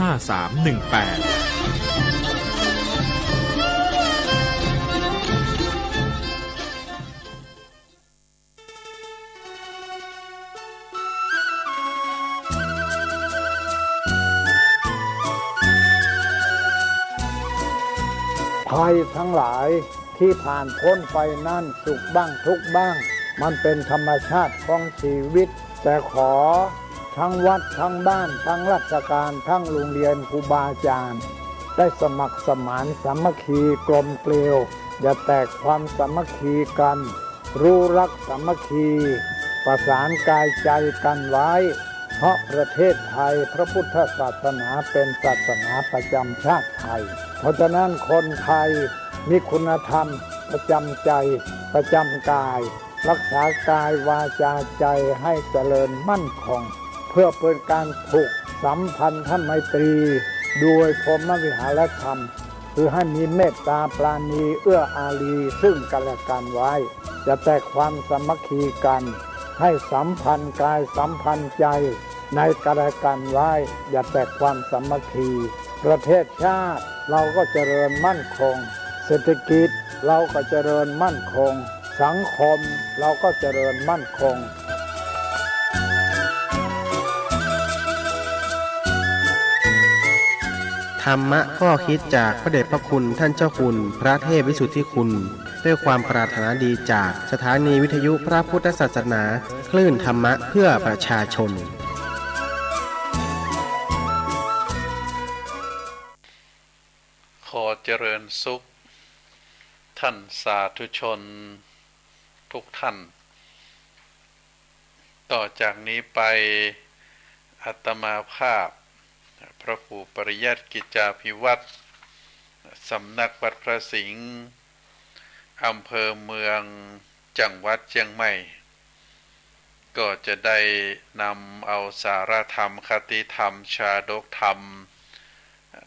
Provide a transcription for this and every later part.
ภัยทั้งหลายที่ผ่านพ้นไปนั่นสุขบ้างทุกข์บ้างมันเป็นธรรมชาติของชีวิตแต่ขอทั้งวัดทั้งบ้านทั้งราชการทั้งโรงเรียนครูบาอาจารย์ได้สมัครสมานสามัคคีกลมเกลียวอย่าแตกความสามัคคีกันรู้รักสามัคคีประสานกายใจกันไว้เพราะประเทศไทยพระพุทธศาสนาเป็นศาสนาประจำชาติไทยเพราะฉะนั้นคนไทยมีคุณธรรมประจำใจประจำกายรักษากายวาจาใจให้เจริญมั่นคงเพื่อเป็นการผูกสัมพันธไมตรีโดยพรหมวิหารธรรมคือให้มีเมตตาปราณีเอื้ออารีซึ่งกันและกันไว้จะแต่ความสามัคคีกันให้สัมพันธ์กายสัมพันธ์ใจในกันและกันไว้อย่าแตกความสามัคคีประเทศชาติเราก็เจริญมั่นคงเศรษฐกิจเราก็เจริญมั่นคงสังคมเราก็เจริญมั่นคงธรรมะข้อคิดจากพระเดชพระคุณท่านเจ้าคุณพระเทพวิสุทธิคุณด้วยความปรารถนาดีจากสถานีวิทยุพระพุทธศาสนาคลื่นธรรมะเพื่อประชาชนขอเจริญสุขท่านสาธุชนทุกท่านต่อจากนี้ไปอาตมาภาพพระครูปริยัติกิจจาภิวัตรสำนักวัดพระสิงห์อำเภอเมืองจังหวัดเชียงใหม่ก็จะได้นำเอาสาระธรรมคติธรรมชาดกธรรม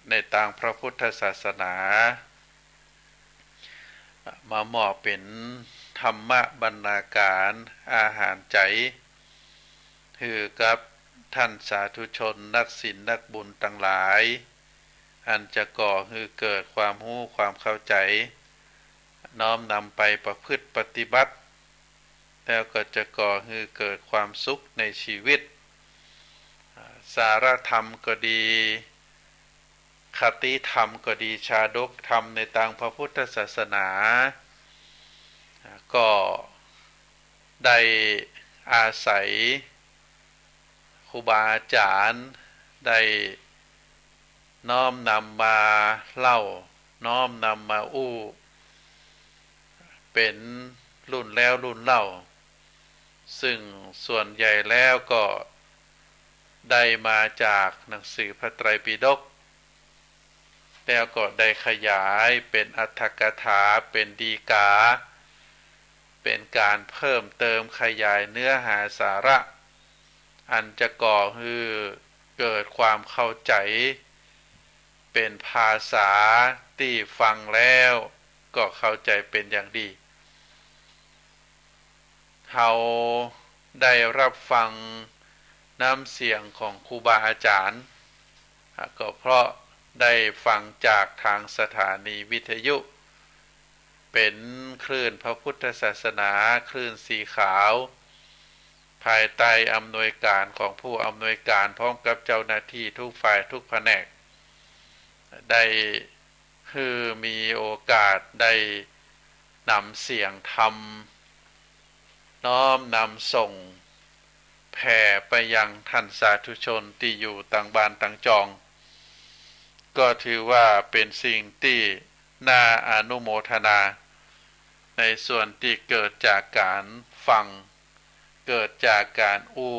ในทางพระพุทธศาสนามามอบเป็นธรรมบรรณาการอาหารใจคือกับท่านสาธุชนนักศีลนักบุญทั้งหลายอันจะก่อให้เกิดความรู้ความเข้าใจน้อมนำไปประพฤติปฏิบัติแล้วก็จะก่อให้เกิดความสุขในชีวิตสาระธรรมก็ดีคติธรรมก็ดีชาดกธรรมในทางพระพุทธศาสนาก็ได้อาศัยครูบาอาจารย์ได้น้อมนำมาเล่าน้อมนำมาอู้เป็นรุ่นแล้วรุ่นเล่าซึ่งส่วนใหญ่แล้วก็ได้มาจากหนังสือพระไตรปิฎกแล้วก็ได้ขยายเป็นอรรถกถาเป็นดีกาเป็นการเพิ่มเติมขยายเนื้อหาสาระอันจะก่อให้เกิดความเข้าใจเป็นภาษาที่ฟังแล้วก็เข้าใจเป็นอย่างดีเราได้รับฟังน้ำเสียงของครูบาอาจารย์ก็เพราะได้ฟังจากทางสถานีวิทยุเป็นคลื่นพระพุทธศาสนาคลื่นสีขาวภายใต้อำนวยการของผู้อำนวยการพร้อมกับเจ้าหน้าที่ทุกฝ่ายทุกแผนกได้คือมีโอกาสได้นำเสียงธรรมน้อมนำส่งแผ่ไปยังท่านสาธุชนที่อยู่ต่างบ้านต่างจองก็ถือว่าเป็นสิ่งที่น่าอนุโมทนาในส่วนที่เกิดจากการฟังเกิดจากการอู้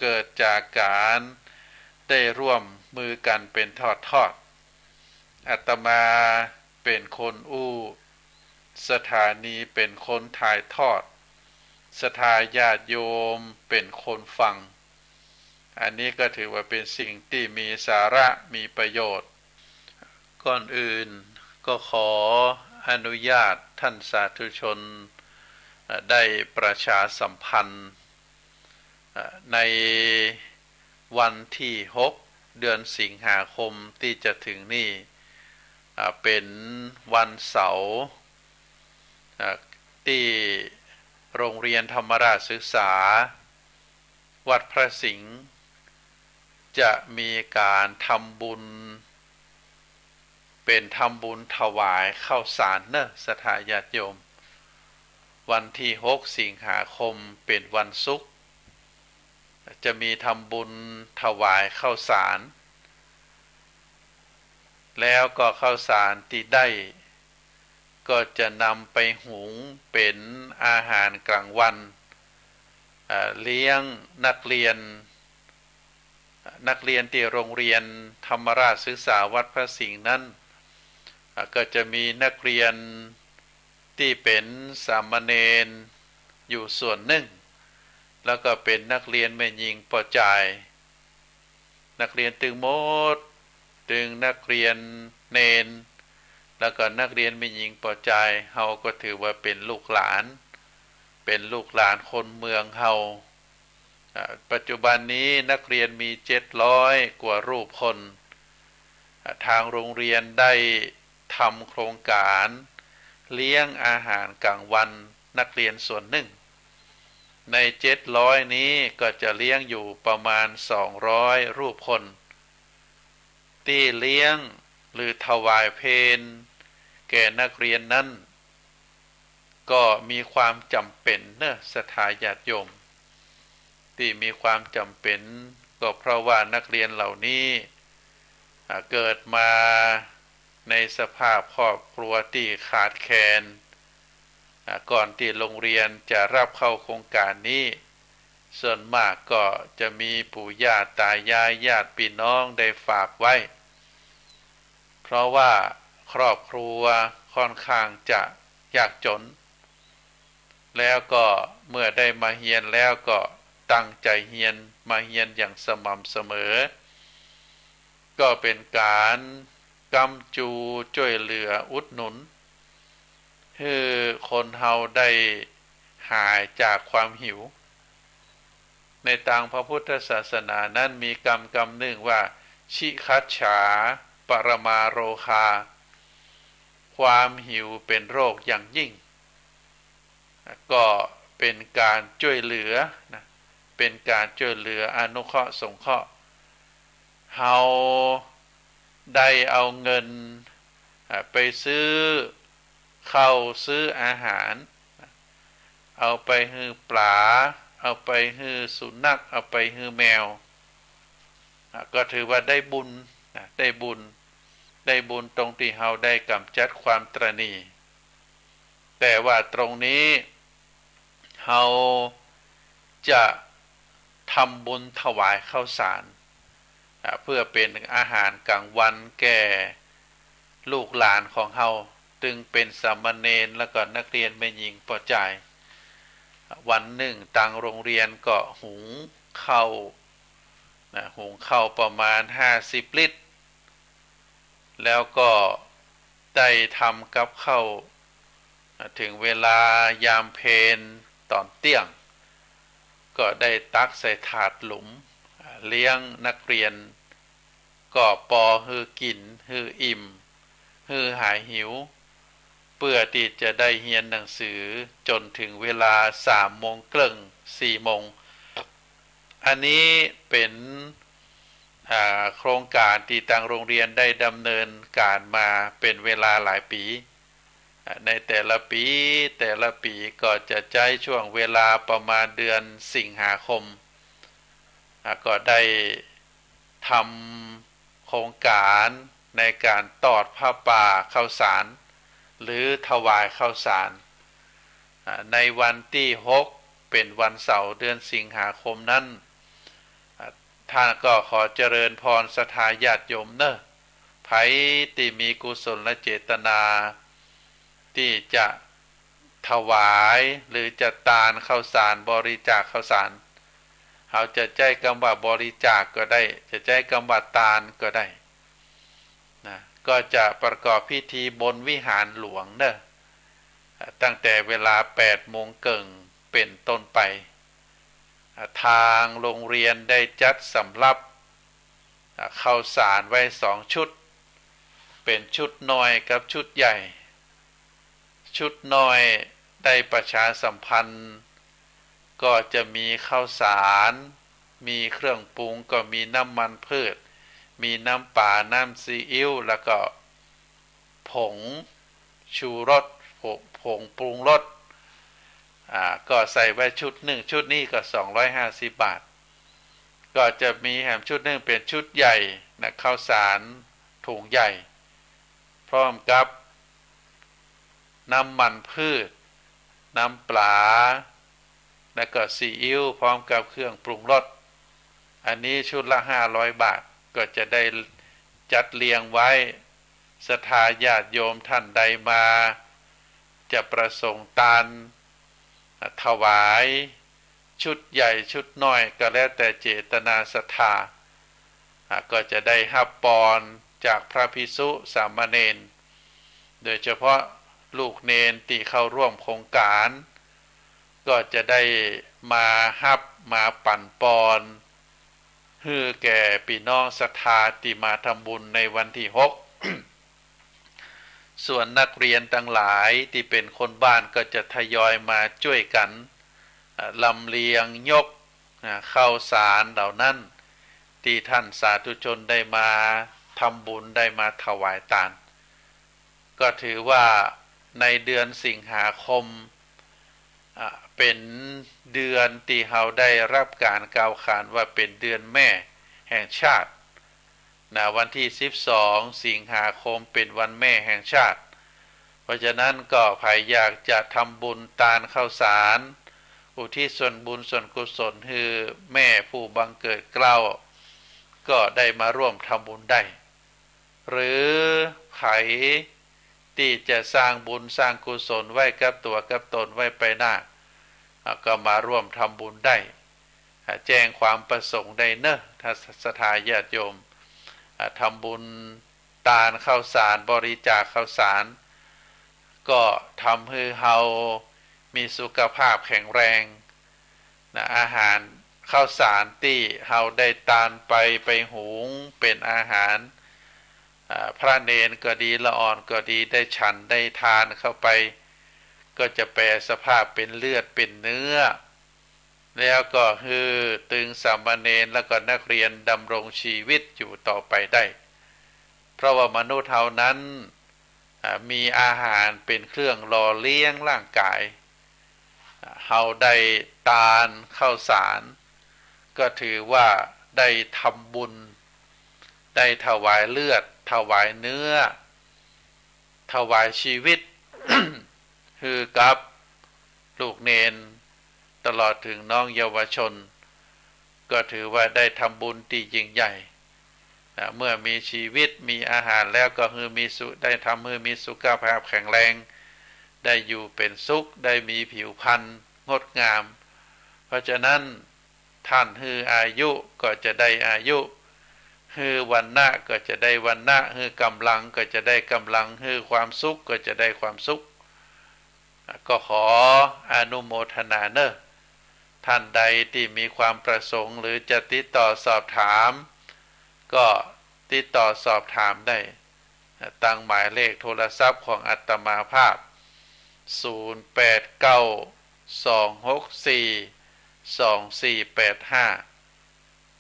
เกิดจากการได้ร่วมมือกันเป็นทอดอาตมาเป็นคนอู้สถานีเป็นคนถ่ายทอดศรัทธาญาติโยมเป็นคนฟังอันนี้ก็ถือว่าเป็นสิ่งที่มีสาระมีประโยชน์ก่อนอื่นก็ขออนุญาตท่านสาธุชนได้ประชาสัมพันธ์ในวันที่6 เดือนสิงหาคมที่จะถึงนี่เป็นวันเสาร์ที่โรงเรียนธรรมราชศึกษาวัดพระสิงห์จะมีการทำบุญเป็นทำบุญถวายข้าวสารเนอะศรัทธาญาติโยมวันที่6 สิงหาคมเป็นวันศุกร์จะมีทำบุญถวายข้าวสารแล้วก็ข้าวสารที่ได้ก็จะนำไปหุงเป็นอาหารกลางวันเลี้ยงนักเรียนที่โรงเรียนธรรมราชศึกษาวัดพระสิงห์นั้นก็จะมีนักเรียนที่เป็นสามเณรอยู่ส่วนหนึ่งแล้วก็เป็นนักเรียนแม่หญิงปอจายนักเรียนตึงโมดตึงนักเรียนเนนแล้วก็นักเรียนแม่หญิงปอจายเฮาก็ถือว่าเป็นลูกหลานคนเมืองเฮาปัจจุบันนี้นักเรียนมี700 กว่ารูปคนทางโรงเรียนได้ทำโครงการเลี้ยงอาหารกลางวันนักเรียนส่วนหนึ่งใน700นี้ก็จะเลี้ยงอยู่ประมาณ200 รูปคนที่เลี้ยงหรือถวายเพลแก่นักเรียนนั้นก็มีความจำเป็นเนอะศรัทธาญาติโยมที่มีความจำเป็นก็เพราะว่านักเรียนเหล่านี้เกิดมาในสภาพครอบครัวที่ขาดแคลนก่อนที่โรงเรียนจะรับเข้าโครงการนี้ส่วนมากก็จะมีปู่ย่าตายายญาติพี่น้องได้ฝากไว้เพราะว่าครอบครัวค่อนข้างจะยากจนแล้วก็เมื่อได้มาเรียนแล้วก็ตั้งใจเรียนมาเรียนอย่างสม่ำเสมอก็เป็นการกำจูช่วยเหลืออุดหนุนให้คนเฮาได้หายจากความหิวในทางพระพุทธศาสนานั้นมีกรรมหนึ่งว่าชิคัจฉาปรมาโรคาความหิวเป็นโรคอย่างยิ่งก็เป็นการช่วยเหลือนะเป็นการช่วยเหลืออนุเคราะห์สงเคราะห์เฮาได้เอาเงินไปซื้อข้าวซื้ออาหารเอาไปให้ปลาเอาไปให้สุนัขเอาไปให้แมวก็ถือว่าได้บุญได้บุญตรงที่เฮาได้กำจัดความตระหนี่แต่ว่าตรงนี้เฮาจะทำบุญถวายข้าวสารเพื่อเป็นอาหารกลางวันแก่ลูกหลานของเฮาจึงเป็นสามเณรแล้วก็นักเรียนแม่หญิงปอจายวันหนึ่งทางโรงเรียนก็หุงข้าวประมาณ50 ลิตรแล้วก็ได้ทำกับข้าวถึงเวลายามเพลตอนเที่ยงก็ได้ตักใส่ถาดหลุมเลี้ยงนักเรียนก็ปอฮือกินฮืออิ่มฮือหายหิวเพื่อที่จะได้เรียนหนังสือจนถึงเวลา3 โมงครึ่ง4 โมงอันนี้เป็นโครงการที่ทางโรงเรียนได้ดำเนินการมาเป็นเวลาหลายปีในแต่ละปีก็จะใช้ช่วงเวลาประมาณเดือนสิงหาคมก็ได้ทำโครงการในการตอดผ้าป่าข้าวสารหรือถวายข้าวสารในวันที่6เป็นวันเสาร์เดือนสิงหาคมนั้นท่านก็ขอเจริญพรศรัทธาญาติโยมเนอะไผที่มีกุศลและเจตนาที่จะถวายหรือจะทานข้าวสารบริจาคข้าวสารเขาจะใช้คำว่าบริจาคก็ได้จะใช้คำว่าทานก็ได้นะก็จะประกอบพิธีบนวิหารหลวงเนอะตั้งแต่เวลา8 โมงครึ่งเป็นต้นไปทางโรงเรียนได้จัดสำหรับ ข้าวสารไว้2 ชุดเป็นชุดน้อยกับชุดใหญ่ชุดน้อยได้ประชาสัมพันธ์ก็จะมีข้าวสารมีเครื่องปรุงก็มีน้ำมันพืชมีน้ำปลาน้ำซีอิ๊วแล้วก็ผงชูรสผงปรุงรสก็ใส่ไว้ชุดหนึ่งชุดนี้ก็250 บาทก็จะมีแหมชุดหนึ่งเป็นชุดใหญ่นะข้าวสารถุงใหญ่พร้อมกับน้ำมันพืชน้ำปลาแล้วก็ซีอิ๊วพร้อมกับเครื่องปรุงรสอันนี้ชุดละ500 บาทก็จะได้จัดเรียงไว้ศรัทธาญาติโยมท่านใดมาจะประสงค์ทานถวายชุดใหญ่ชุดน้อยก็แล้วแต่เจตนาศรัทธาก็จะได้รับพรจากพระภิกษุสามเณรโดยเฉพาะลูกเนนที่เข้าร่วมโครงการก็จะได้มารับมาปั่นปอนให้แก่พี่น้องศรัทธาที่มาทำบุญในวันที่6 ส่วนนักเรียนทั้งหลายที่เป็นคนบ้านก็จะทยอยมาช่วยกันลำเลียงยกข้าวสารเหล่านั้นที่ท่านสาธุชนได้มาทำบุญได้มาถวายทานก็ถือว่าในเดือนสิงหาคมเป็นเดือนที่เราได้รับการกล่าวขานว่าเป็นเดือนแม่แห่งชาติวันที่12 สิงหาคมเป็นวันแม่แห่งชาติเพราะฉะนั้นก็ใครอยากจะทำบุญทานข้าวสารอุทิศส่วนบุญส่วนกุศลให้แม่ผู้บังเกิดเกล้าก็ได้มาร่วมทำบุญได้หรือใครที่จะสร้างบุญสร้างกุศลไว้กับตัวกับตนไว้ไปหน้าก็มาร่วมทำบุญได้แจ้งความประสงค์ได้เนอะถ้าศรัทธาญาติโยมทำบุญทานข้าวสารบริจาคข้าวสารก็ทำให้เรามีสุขภาพแข็งแรงอาหารข้าวสารที่เราได้ทานไปหุงเป็นอาหารพระเนนก็ดีละอ่อนก็ดีได้ฉันได้ทานเข้าไปก็จะแปลสภาพเป็นเลือดเป็นเนื้อแล้วก็คือตึงสามเณรแล้วก็นักเรียนดำรงชีวิตอยู่ต่อไปได้เพราะว่ามนุษย์เท่านั้นมีอาหารเป็นเครื่องหล่อเลี้ยงร่างกายเฮาได้ทานข้าวสารก็ถือว่าได้ทำบุญได้ถวายเลือดถวายเนื้อถวายชีวิต คือกับลูกเนนตลอดถึงน้องเยาวชนก็ถือว่าได้ทำบุญที่ยิ่งใหญ่เมื่อมีชีวิตมีอาหารแล้วก็คือได้ทำให้มีสุขภาพแข็งแรงได้อยู่เป็นสุขได้มีผิวพรรณงดงามเพราะฉะนั้นท่านฮืออายุก็จะได้อายุฮือวันณะก็จะได้วันณะฮือกำลังก็จะได้กำลังฮือความสุขก็จะได้ความสุขก็ขออนุโมทนาเนอะท่านใดที่มีความประสงค์หรือจะติดต่อสอบถามก็ติดต่อสอบถามได้ตั้งหมายเลขโทรศัพท์ของอาตมาภาพ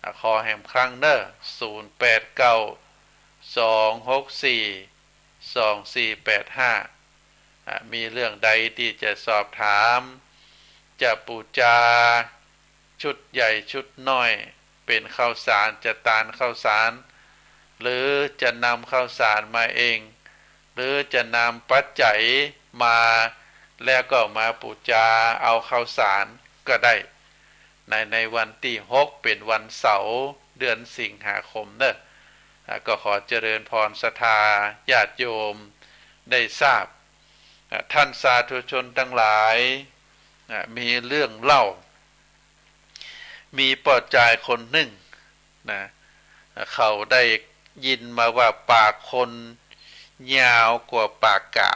0892642485ขอแห่งครั้งเนอะ0892642485มีเรื่องใดที่จะสอบถามจะปูจาชุดใหญ่ชุดน้อยเป็นข้าวสารจะทานข้าวสารหรือจะนำข้าวสารมาเองหรือจะนำปัจจัยมาแล้วก็มาปูจาเอาข้าวสารก็ได้ในวันที่6เป็นวันเสาร์เดือนสิงหาคมเนอะก็ขอเจริญพรศรัทธาญาติโยมได้ทราบท่านสาธุชนทั้งหลายมีเรื่องเล่ามีปอดจายคนหนึ่งเขาได้ยินมาว่าปากคนยาวกว่าปากกา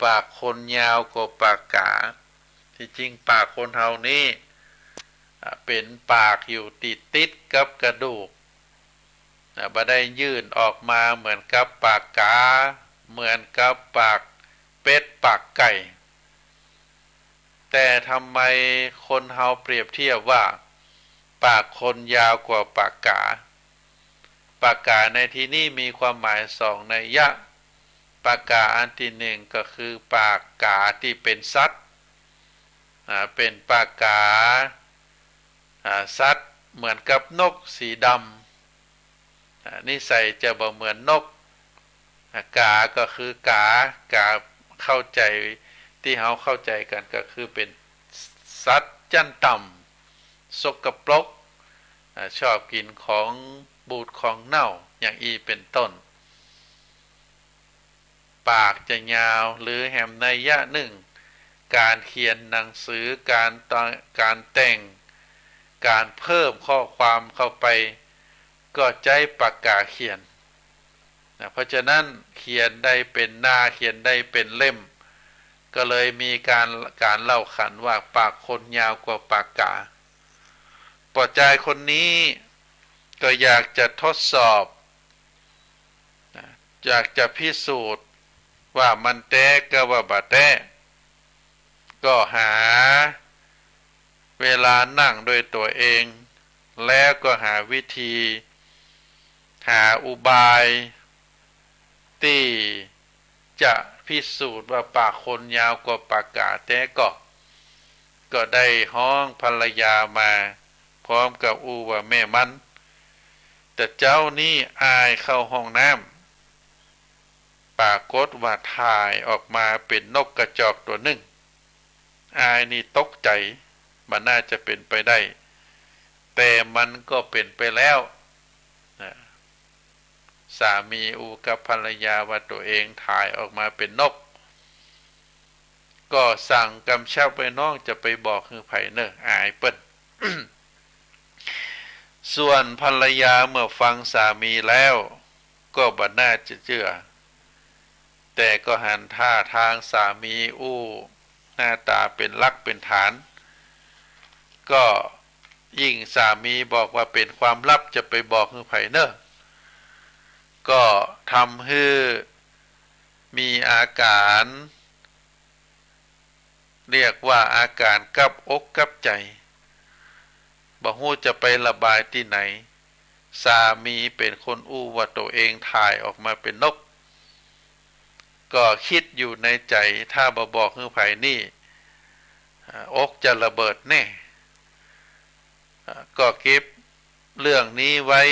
ปากคนยาวกว่าปากกาที่จริงปากคนเฮานี้ เป็นปากอยู่ติดกับกระดูกบ่ได้ยื่นออกมาเหมือนกับปากกาเหมือนกับปากเป็ดปากไก่แต่ทำไมคนเฮาเปรียบเทียบว่าปากคนยาวกว่าปากกาปากกาในที่นี้มีความหมายสองนัยยะปากกาอันที่หนึ่งก็คือปากกาที่เป็นสัตว์เป็นปากกาสัตว์เหมือนกับนกสีดำนิสัยจะบ่เหมือนนกกาก็คือกาเข้าใจที่เขาเข้าใจกันก็คือเป็นสัตว์จันต่ำสกปรกชอบกินของบูดของเน่าอย่างอีเป็นต้นปากจะยาวหรือแหมนัยยะหนึ่งการเขียนหนังสือการแต่งการเพิ่มข้อความเข้าไปก็ใช้ปากกาเขียนเพราะฉะนั้นเขียนได้เป็นหน้าเขียนได้เป็นเล่มก็เลยมีการเล่าขานว่าปากคนยาวกว่าปากกาปอใจคนนี้ก็อยากจะทดสอบอยากจะพิสูจน์ว่ามันแต้กับว่าบ่แต้ก็หาเวลานั่งโดยตัวเองแล้วก็หาวิธีหาอุบายที่จะพิสูจน์ว่าปากคนยาวกว่าปากกาแต่ก็ได้ห้องภรรยามาพร้อมกับว่าแม่มันแต่เจ้านี่อายเข้าห้องน้ำปรากฏว่าถ่ายออกมาเป็นนกกระจอกตัวหนึ่งอายนี่ตกใจมันน่าจะเป็นไปได้แต่มันก็เป็นไปแล้วสามีกับภรรยาว่าตัวเองถ่ายออกมาเป็นนกก็สั่งกำชับไปน้องจะไปบอกคือไผเนออายเปิ้น ส่วนภรรยาเมื่อฟังสามีแล้วก็บ่น่าจะเชื่อแต่ก็หันท่าทางสามีหน้าตาเป็นลักเป็นฐานก็ยิ่งสามีบอกว่าเป็นความลับจะไปบอกคือไผเนอก็ทำให้มีอาการเรียกว่าอาการกับอกกับใจบ่ฮู้จะไประบายที่ไหนสามีเป็นคนว่าตัวเองถ่ายออกมาเป็นนกก็คิดอยู่ในใจถ้าบ่บอกคือไผนี่อกจะระเบิดแน่ก็เก็บเรื่องนี้ไว้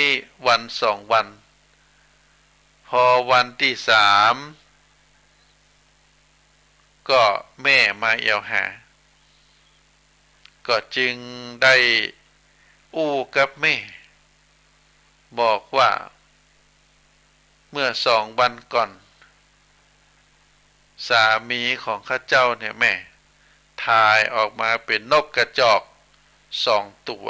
วัน2 วันพอวันที่3ก็แม่มาเอี่ยวหาก็จึงได้กับแม่บอกว่าเมื่อ2 วันก่อนสามีของข้าเจ้าเนี่ยแม่ถ่ายออกมาเป็นนกกระจอก2 ตัว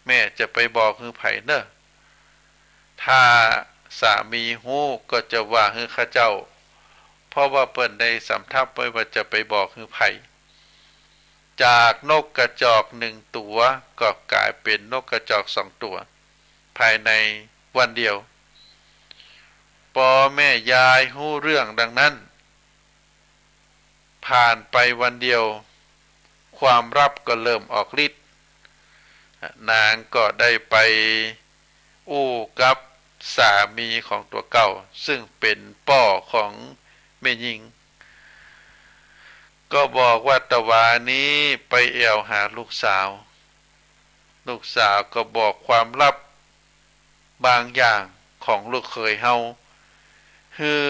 แม่จะไปบอกคือไผเนอะถ้าสามีฮู้ก็จะว่าคือข้าเจ้าเพราะว่าเปิ้นได้สำทับไว้ว่าจะไปบอกคือไผจากนกกระจอก1 ตัวก็กลายเป็นนกกระจอก2 ตัวภายในวันเดียวพอแม่ยายฮู้เรื่องดังนั้นผ่านไปวันเดียวความลับก็เริ่มออกฤทธิ์นางก็ได้ไปกับสามีของตัวเก่าซึ่งเป็นป่อของแม่หญิงก็บอกว่าตะวานี้ไปแอวหาลูกสาวก็บอกความลับบางอย่างของลูกเขยเฮาคือ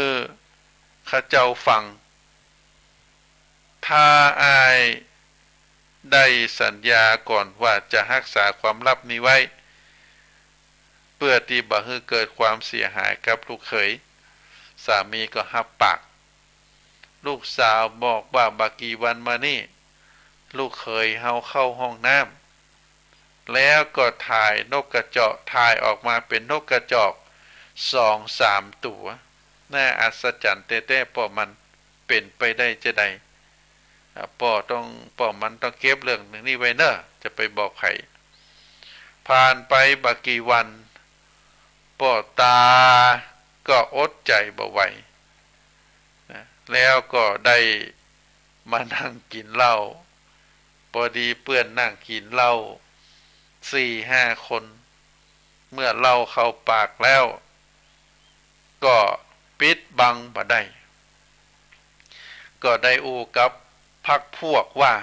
ข้าเจ้าฟังถ้าอายได้สัญญาก่อนว่าจะรักษาความลับนี้ไว้เพื่อที่บ่ให้เกิดความเสียหายกับลูกเขยสามีก็รับปากลูกสาวบอกว่าบากี่วันมานี่ลูกเขยเฮาเข้าห้องน้ำแล้วก็ถ่ายนกกระจอกถ่ายออกมาเป็นนกกระจอก2-3 ตัวน่าอัศจรรย์แต่ๆพอมันเป็นไปได้จะใด ป้อมันต้องเก็บเรื่องหนึ่งนี่ไว้เนอะจะไปบอกใครผ่านไปบักกี่วันป้อตาก็อดใจบ่ไหวนะแล้วก็ได้มานั่งกินเหล้าพอดีเพื่อนนั่งกินเหล้า4-5 คนเมื่อเหล้าเข้าปากแล้วก็ปิดบังบ่ได้ก็ได้อูกับพักพวกว่า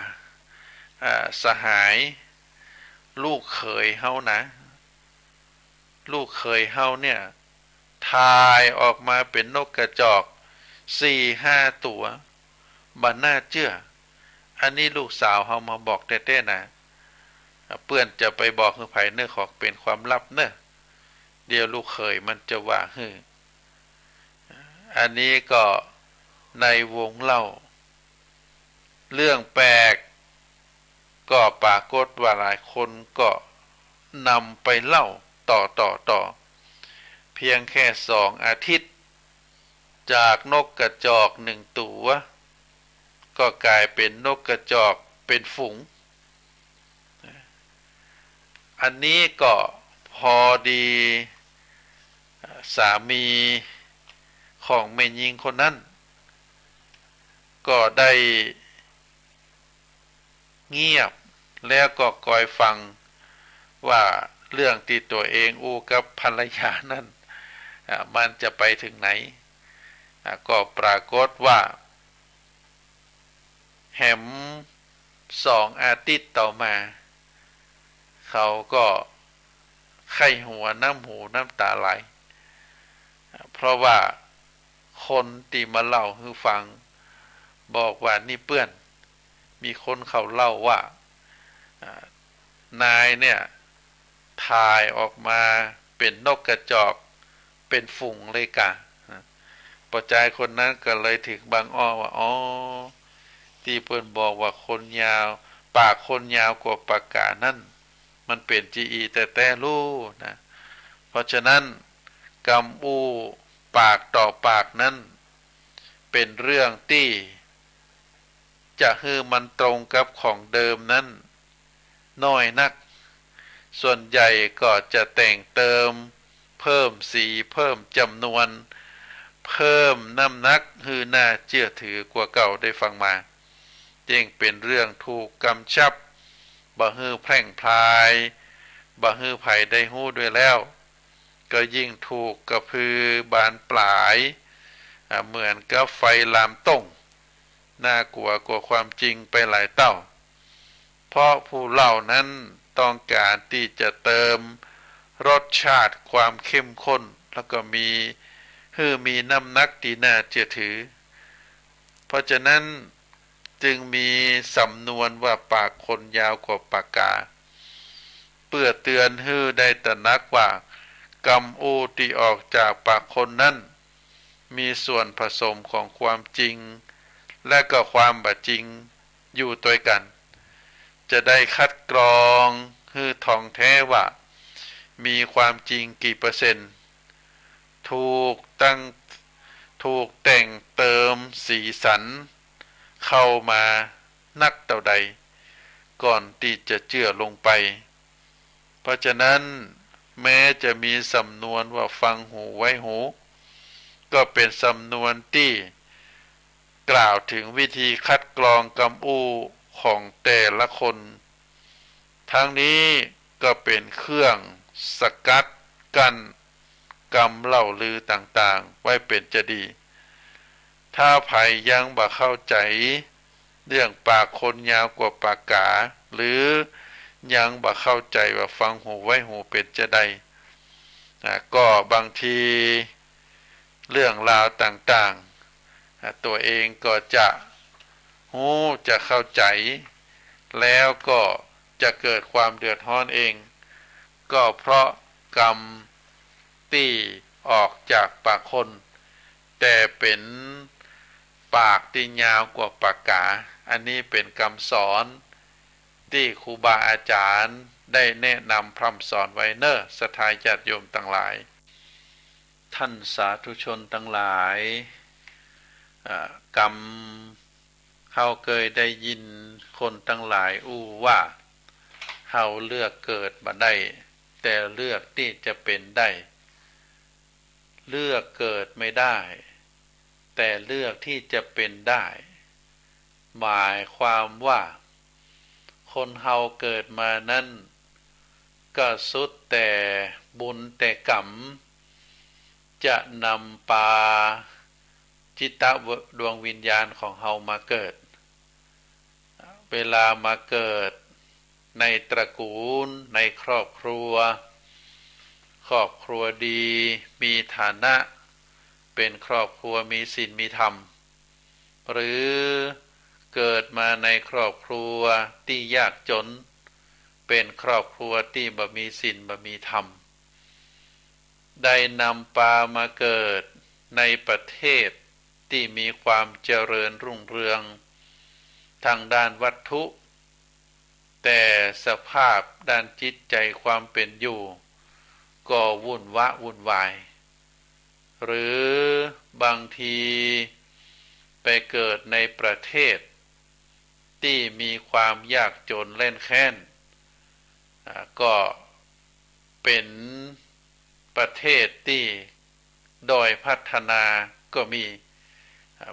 สหายลูกเขยเฮานะลูกเขยเฮาเนี่ยทายออกมาเป็นนกกระจอก4-5 ตัวบ่น่าเชื่ออันนี้ลูกสาวเฮามาบอกเต้ๆนะเพื่อนจะไปบอกคือไผเนื้อของเป็นความลับเน้อเดี๋ยวลูกเขยมันจะว่าฮืออันนี้ก็ในวงเล่าเรื่องแปลกก็ปรากฏว่าหลายคนก็นำไปเล่าต่อเพียงแค่2 อาทิตย์จากนกกระจอก1 ตัวก็กลายเป็นนกกระจอกเป็นฝูงอันนี้ก็พอดีสามีของแม่หญิงคนนั้นก็ได้เงียบแล้วก็คอยฟังว่าเรื่องที่ตัวเองอู้กับภรรยานั้นมันจะไปถึงไหนก็ปรากฏว่าแหม2 อาทิตย์ต่อมาเขาก็ไข้หัวน้ำหูน้ำตาไหลเพราะว่าคนที่มาเล่าให้ฟังบอกว่านี่เพื่อนมีคนเขาเล่าว่านายเนี่ยทายออกมาเป็นนกกระจอกเป็นฝูงเลยกะปอใจคนนั้นก็เลยถึงบางอ้อว่าอ๋อที่เพื่อนบอกว่าคนยาวปากคนยาวกว่าปากกานั่นมันเป็นจีแต่รู้นะเพราะฉะนั้นกำอู้ปากต่อปากนั้นเป็นเรื่องที่จะให้มันตรงกับของเดิมนั้นน้อยนักส่วนใหญ่ก็จะแต่งเติมเพิ่มสีเพิ่มจำนวนเพิ่มน้ำหนักให้น่าเชื่อถือกว่าเก่าได้ฟังมายิ่งเป็นเรื่องถูกกำชับบ่ฮือแพร่งพรายบ่ฮือไผได้ฮู้ด้วยแล้วก็ยิ่งถูกกระพือบานปลายเหมือนกับไฟลามต้งน่ากลัวกว่าความจริงไปหลายเต้าเพราะผู้เล่านั้นต้องการที่จะเติมรสชาติความเข้มข้นแล้วก็มีน้ำหนักที่น่าเชื่อถือเพราะฉะนั้นจึงมีสำนวนว่าปากคนยาวกว่าปากกาเพื่อเตือนให้ได้ตระหนักว่ากำอู้ที่ออกจากปากคนนั้นมีส่วนผสมของความจริงและก็ความบ่จริงอยู่ด้วยกันจะได้คัดกรองให้ท่องแท้ว่ามีความจริงกี่เปอร์เซ็นต์ถูกแต่งเติมสีสันเข้ามานักเท่าใดก่อนที่จะเชื่อลงไปเพราะฉะนั้นแม้จะมีสำนวนว่าฟังหูไว้หูก็เป็นสำนวนที่กล่าวถึงวิธีคัดกรองกำอู้ของแต่ละคนทั้งนี้ก็เป็นเครื่องสกัดกั้นกำเล่าลือต่างๆไว้เป็นจะดีถ้าไผยังบ่เข้าใจเรื่องปากคนยาวกว่าปากกาหรือยังบ่เข้าใจว่าฟังหูไว้หูเป็นจะได้ก็บางทีเรื่องราวต่างๆตัวเองก็จะเข้าใจแล้วก็จะเกิดความเดือดร้อนเองก็เพราะกรรมที่ออกจากปากคนแต่เป็นปากที่ยาวกว่าปากกาอันนี้เป็นคำสอนที่ครูบาอาจารย์ได้แนะนำพร่ำสอนไว้เนอะศรัทธาญาติโยมทั้งหลายท่านสาธุชนทั้งหลายกรรม เฮาเคยได้ยินคนทั้งหลายอู้ว่าเฮาเลือกเกิดมาได้แต่เลือกที่จะเป็นได้เลือกเกิดไม่ได้แต่เลือกที่จะเป็นได้หมายความว่าคนเฮาเกิดมานั้นก็สุดแต่บุญแต่กรรมจะนำพาจิตดวงวิญญาณของเฮามาเกิดเวลามาเกิดในตระกูลในครอบครัวดีมีฐานะเป็นครอบครัวมีศีลมีธรรมหรือเกิดมาในครอบครัวที่ยากจนเป็นครอบครัวที่บ่มีศีลบ่มีธรรมได้นำพามาเกิดในประเทศที่มีความเจริญรุ่งเรืองทางด้านวัตถุแต่สภาพด้านจิตใจความเป็นอยู่ก็วุ่นวายหรือบางทีไปเกิดในประเทศที่มีความยากจนแล้นแค้นก็เป็นประเทศที่ด้อยพัฒนาก็มี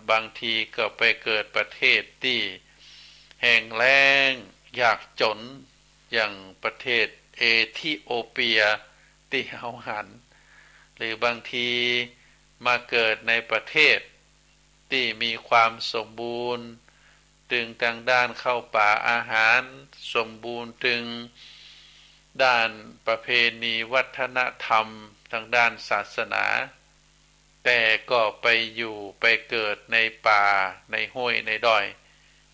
บางทีก็ไปเกิดประเทศที่แห้งแล้งยากจนอย่างประเทศเอธิโอเปียที่เฮาหันหรือบางทีมาเกิดในประเทศที่มีความสมบูรณ์ถึงทางด้านเข้าป่าอาหารสมบูรณ์ถึงด้านประเพณีวัฒนธรรมทางด้านศาสนาแต่ก็ไปอยู่ไปเกิดในป่าในห้วยในดอย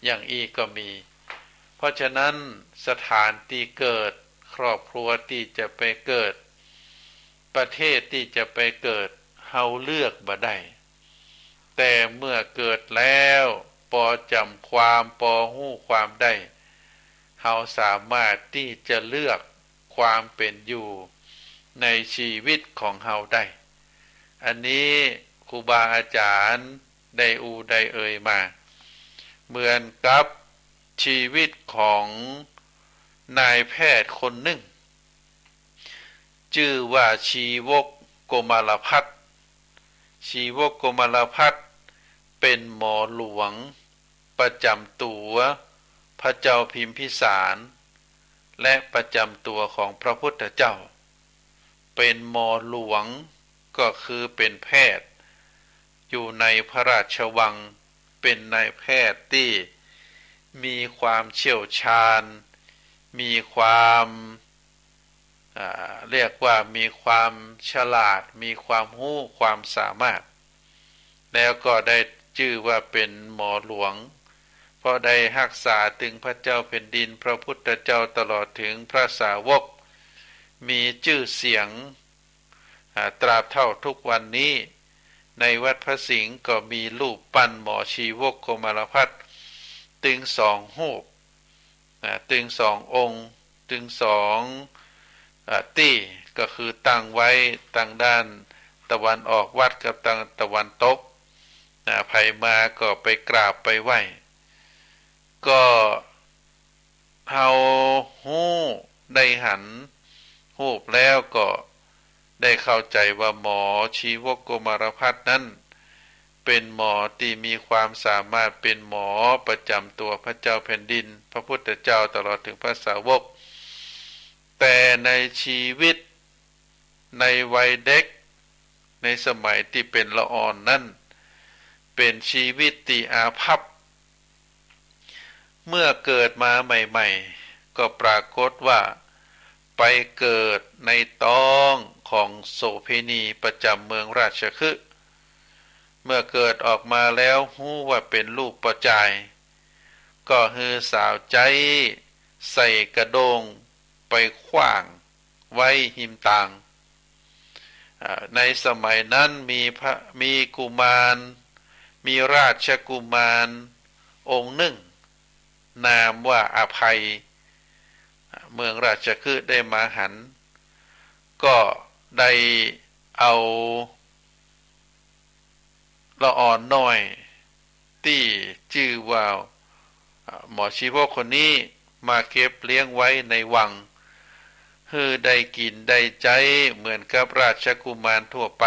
อย่างอีกก็มีเพราะฉะนั้นสถานที่เกิดครอบครัวที่จะไปเกิดประเทศที่จะไปเกิดเฮาเลือกบ่ได้แต่เมื่อเกิดแล้วพอจำความพอฮู้ความได้เฮาสามารถที่จะเลือกความเป็นอยู่ในชีวิตของเฮาได้อันนี้ครูบาอาจารย์ได้เอ่ยมาเหมือนกับชีวิตของนายแพทย์คนหนึ่งชื่อว่าชีวกโกมารพัฒน์ชีวกโกมารพัฒน์เป็นหมอหลวงประจำตัวพระเจ้าพิมพิสารและประจำตัวของพระพุทธเจ้าเป็นหมอหลวงก็คือเป็นแพทย์อยู่ในพระราชวังเป็นนายแพทย์ที่มีความเชี่ยวชาญมีความเรียกว่ามีความฉลาดมีความรู้ความสามารถแล้วก็ได้ชื่อว่าเป็นหมอหลวงเพราะได้รักษาถึงพระเจ้าแผ่นดินพระพุทธเจ้าตลอดถึงพระสาวกมีชื่อเสียงตราบเท่าทุกวันนี้ในวัดพระสิงห์ก็มีรูปปั้นหมอชีวกโกมารพัฒน์ถึง2 รูปถึง2 องค์ถึง2ตี้ก็คือตั้งไว้ทางด้านตะวันออกวัดกับทางตะวันตกใครมาก็ไปกราบไปไหว้ก็เฮาฮู้ได้หันรูปแล้วก็ได้เข้าใจว่าหมอชีวกโกมารพัฒน์นั้นเป็นหมอที่มีความสามารถเป็นหมอประจำตัวพระเจ้าแผ่นดินพระพุทธเจ้าตลอดถึงพระสาวกแต่ในชีวิตในวัยเด็กในสมัยที่เป็นละอ่อนนั้นเป็นชีวิตที่อาภัพเมื่อเกิดมาใหม่ๆก็ปรากฏว่าไปเกิดในท้องของโสเภณีประจำเมืองราชคฤห์เมื่อเกิดออกมาแล้วฮู้ว่าเป็นลูกประจายก็ฮือสาวใจใส่กระโดงไปขว้างไว้หิมต่างในสมัยนั้นมีกุมารมีราชกุมารองค์หนึ่งนามว่าอภัยเมืองราชคฤห์ได้มาหันก็ได้เอาละอ่อนน้อยที่ชื่อว่า หมอชีวกคนนี้มาเก็บเลี้ยงไว้ในวังได้กินได้ใจเหมือนกับราชกุมารทั่วไป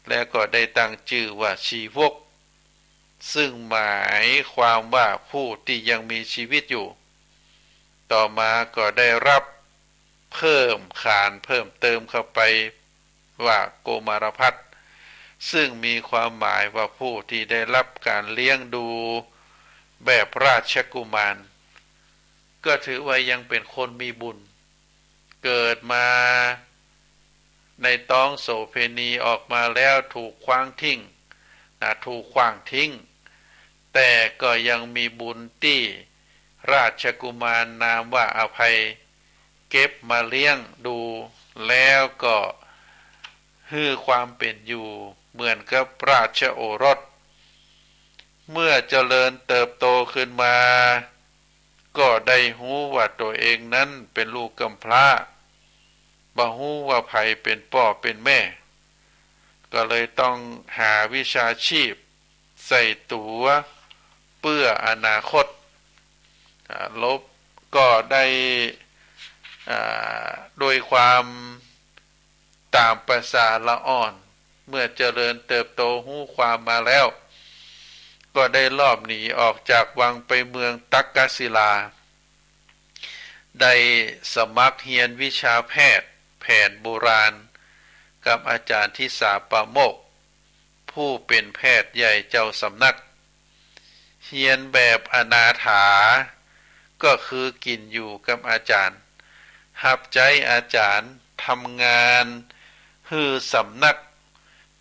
และก็ได้ตั้งชื่อว่าชีวกซึ่งหมายความว่าผู้ที่ยังมีชีวิตอยู่ต่อมาก็ได้รับเพิ่มขานเพิ่มเติมเข้าไปว่าโกมารพัสซึ่งมีความหมายว่าผู้ที่ได้รับการเลี้ยงดูแบบราชกุมารก็ถือว่ายังเป็นคนมีบุญเกิดมาในท้องโสเภณีออกมาแล้วถูกขว้างทิ้งถูกขว้างทิ้งแต่ก็ยังมีบุญที่ราชกุมารนามว่าอภัยเก็บมาเลี้ยงดูแล้วก็ให้ความเป็นอยู่เหมือนกับราชโอรสเมื่อเจริญเติบโตขึ้นมาก็ได้หู้ว่าตัวเองนั้นเป็นลูกกำพร้าบ่ฮู้ว่าไผเป็นพ่อเป็นแม่ก็เลยต้องหาวิชาชีพใส่ตัวเพื่ออนาคตลบก็ได้โดยความตามประสาละอ่อนเมื่อเจริญเติบโตหู้ความมาแล้วก็ได้ลอบหนีออกจากวังไปเมืองตักกศิลาได้สมัครเรียนวิชาแพทย์แผนโบราณกับอาจารย์ทิสาปาโมกผู้เป็นแพทย์ใหญ่เจ้าสำนักเรียนแบบอนาถาก็คือกินอยู่กับอาจารย์รับใจอาจารย์ทำงานฮือสำนัก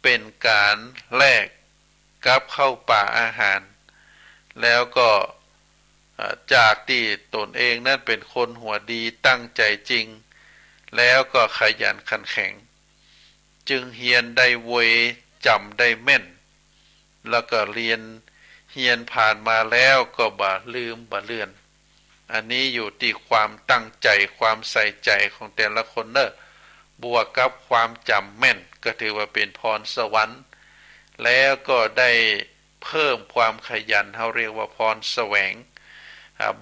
เป็นการแลกกับเข้าป่าอาหารแล้วก็จากที่ตนเองนั้นเป็นคนหัวดีตั้งใจจริงแล้วก็ขยันขันแข็งจึงเรียนได้เวยจำได้แม่นแล้วก็เรียนผ่านมาแล้วก็บ่ลืมบ่เลือนอันนี้อยู่ที่ความตั้งใจความใส่ใจของแต่ละคนเนอะบวกกับความจำแม่นก็ถือว่าเป็นพรสวรรค์แล้วก็ได้เพิ่มความขยันเขาเรียกว่าพรแสวง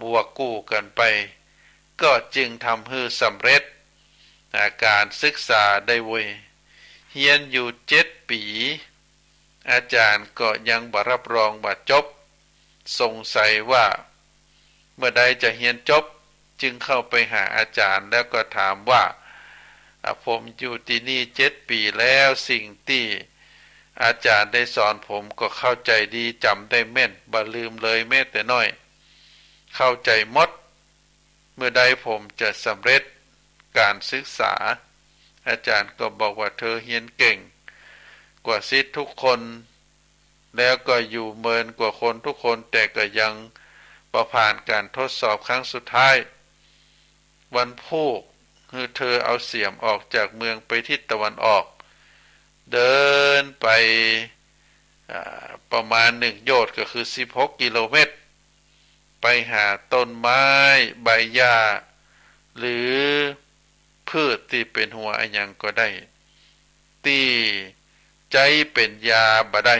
บวกกู้กันไปก็จึงทำให้สำเร็จการศึกษาได้เวยเรียนอยู่7 ปีอาจารย์ก็ยังบ่รับรองว่าจบสงสัยว่าเมื่อใดจะเรียนจบจึงเข้าไปหาอาจารย์แล้วก็ถามว่าผมอยู่ที่นี่7 ปีแล้วสิ่งที่อาจารย์ได้สอนผมก็เข้าใจดีจำได้แม่นบ่ลืมเลยแม้แต่น้อยเข้าใจหมดเมื่อใดผมจะสำเร็จการศึกษาอาจารย์ก็บอกว่าเธอเรียนเก่งกว่าศิษย์ทุกคนแล้วก็อยู่เมินกว่าคนทุกคนแต่ก็ยังผ่านการทดสอบครั้งสุดท้ายวันพุธคือเธอเอาเสียมออกจากเมืองไปทิศตะวันออกเดินไปประมาณ1 โยชน์ก็คือ16 กิโลเมตรไปหาต้นไม้ใบหญ้าหรือพืชที่เป็นหัวอันยังก็ได้ที่ใจเป็นยาบ่ได้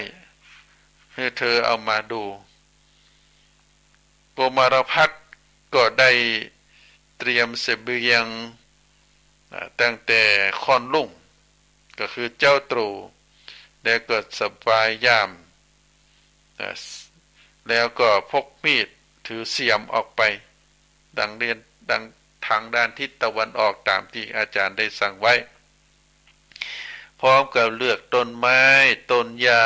ให้เธอเอามาดูโกมารพัสก็ได้เตรียมเสบียงตั้งแต่ค่อนลุ่งก็คือเจ้าตรู่แล้วก็สบายยามแล้วก็พกมีดถือเสียมออกไปดังทางด้านทิศตะวันออกตามที่อาจารย์ได้สั่งไว้พร้อมกับเลือกต้นไม้ต้นหญ้า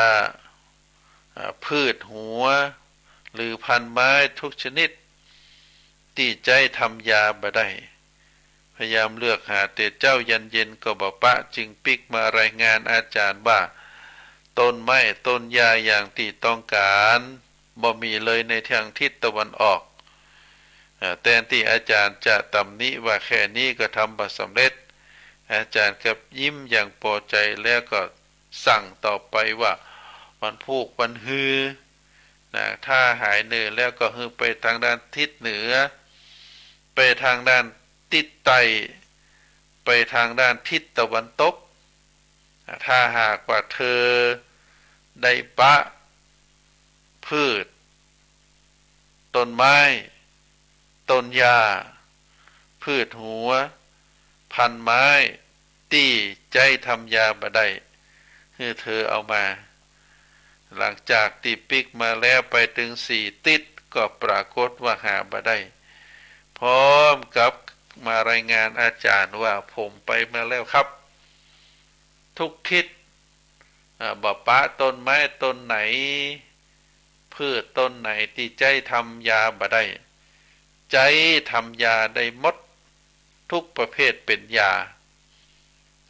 พืชหัวหรือพันไม้ทุกชนิดที่ใจทำยาบ่ได้พยายามเลือกหาแต่เจ้ายันเย็นก็บ่ปะจึงปิกมารายงานอาจารย์ว่าต้นไม้ต้นหญ้าอย่างที่ต้องการบ่มีเลยในทางทิศตะวันออกแต่ที่อาจารย์จะตำหนิว่าแค่นี้ก็ทำบ่สำเร็จอาจารย์กับยิ้มอย่างพอใจแล้วก็สั่งต่อไปว่าวันพุธวันฮือถ้าหายเหนื่อยแล้วก็ฮือไปทางด้านทิศเหนือไปทางด้านทิศใต้ไปทางด้านทิศตะวันตกถ้าหากว่าเธอได้ปะพืช ต้นไม้ต้นหญ้าพืชหัวพันไม้ตี้ใจทำยาบ่ได้คือเธอเอามาหลังจากตีปิกมาแล้วไปถึง4 ติดก็ปรากฏว่าหาบ่ได้พร้อมกับมารายงานอาจารย์ว่าผมไปมาแล้วครับทุกทิศบ่ปะต้นไม้ต้นไหนพืชต้นไหนที่ใจทำยาบ่ได้ใจทำยาได้หมดทุกประเภทเป็นยา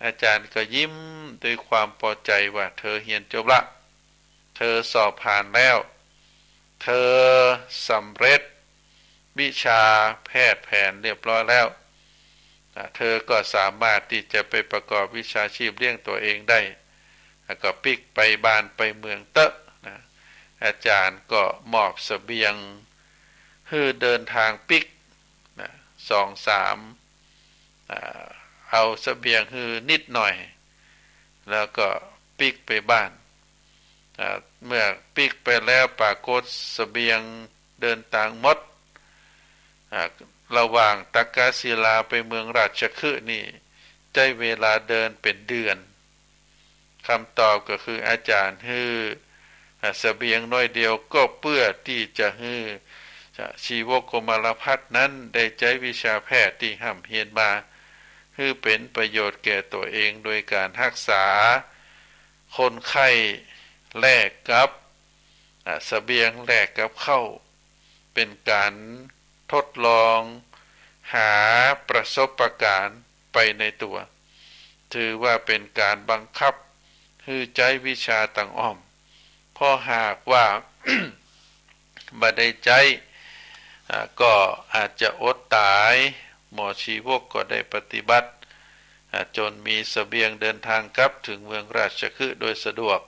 อาจารย์ก็ยิ้มด้วยความพอใจว่าเธอเรียนจบละเธอสอบผ่านแล้วเธอสำเร็จวิชาแพทย์แผนเรียบร้อยแล้วเธอก็สามารถที่จะไปประกอบวิชาชีพเลี้ยงตัวเองได้ก็ปิกไปบ้านไปเมืองเตอะนะอาจารย์ก็มอบเสบียงให้เดินทางปิกนะ2-3เอาเสบียงให้นิดหน่อยแล้วก็ปิกไปบ้านเมื่อปิกไปแล้วปรากฏเสบียงเดินทางหมดระหว่างตักกศิลาไปเมืองราชคฤห์นี่ใช้เวลาเดินเป็นเดือนคำตอบก็คืออาจารย์ฮือเสบียงน้อยเดียวก็เพื่อที่จะฮือชีวกมลพัฒน์นั้นได้ใช้วิชาแพทย์ที่ห้ำเฮียนมาฮือเป็นประโยชน์แก่ตัวเองโดยการรักษาคนไข้แลกกับเสบียงแลกกับข้าวเป็นการทดลองหาประสบการณ์ไปในตัวถือว่าเป็นการบังคับให้ใช้วิชาต่างอ้อมเพราะหากว่า บ่ได้ใจก็อาจจะอดตายหมอชีวกก็ได้ปฏิบัติจนมีเสบียงเดินทางกลับถึงเมืองราชคฤห์โดยสะดวก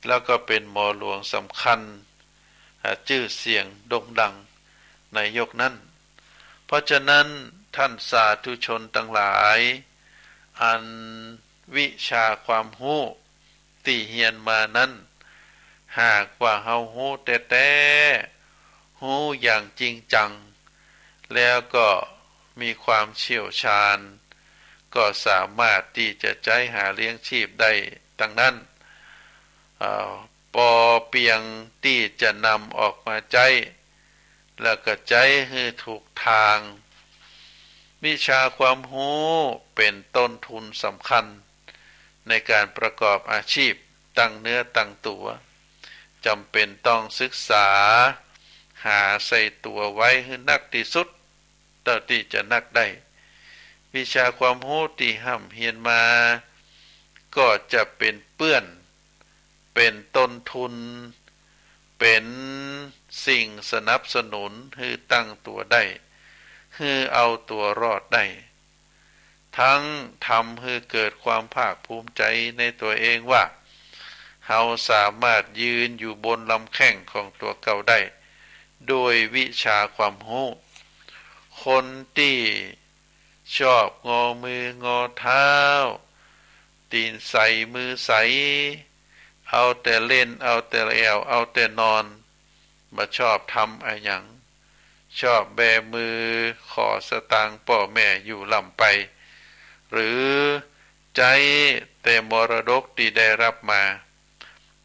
แล้วก็เป็นหมอหลวงสำคัญชื่อเสียงโด่งดังในยุคนั้นเพราะฉะนั้นท่านสาธุชนทั้งหลายอันวิชาความรู้ที่เรียนมานั้นหากว่าเฮารู้แต่รู้อย่างจริงจังแล้วก็มีความเชี่ยวชาญก็สามารถที่จะใช้หาเลี้ยงชีพได้ดังนั้นปอเปียงที่จะนำออกมาใช้แล้วก็ใช้ให้ถูกทางวิชาความรู้เป็นต้นทุนสำคัญในการประกอบอาชีพตั้งเนื้อตั้งตัวจำเป็นต้องศึกษาหาใส่ตัวไว้ให้นักที่สุดเท่าที่จะนักได้วิชาความรู้ที่ห้ำเฮียนมาก็จะเป็นเปื้อนเป็นต้นทุนเป็นสิ่งสนับสนุนให้ตั้งตัวได้ให้เอาตัวรอดได้ทั้งทำให้เกิดความภาคภูมิใจในตัวเองว่าเราสามารถยืนอยู่บนลำแข้งของตัวเก่าได้โดยวิชาความรู้คนที่ชอบงอมืองอเท้าตีนใสมือใสเอาแต่เล่นเอาแต่แอวเอาแต่นอนมาชอบทำอะไรอย่างชอบแบมือขอสตางค์พ่อแม่อยู่ลำไปหรือใจแต่มรดกที่ได้รับมา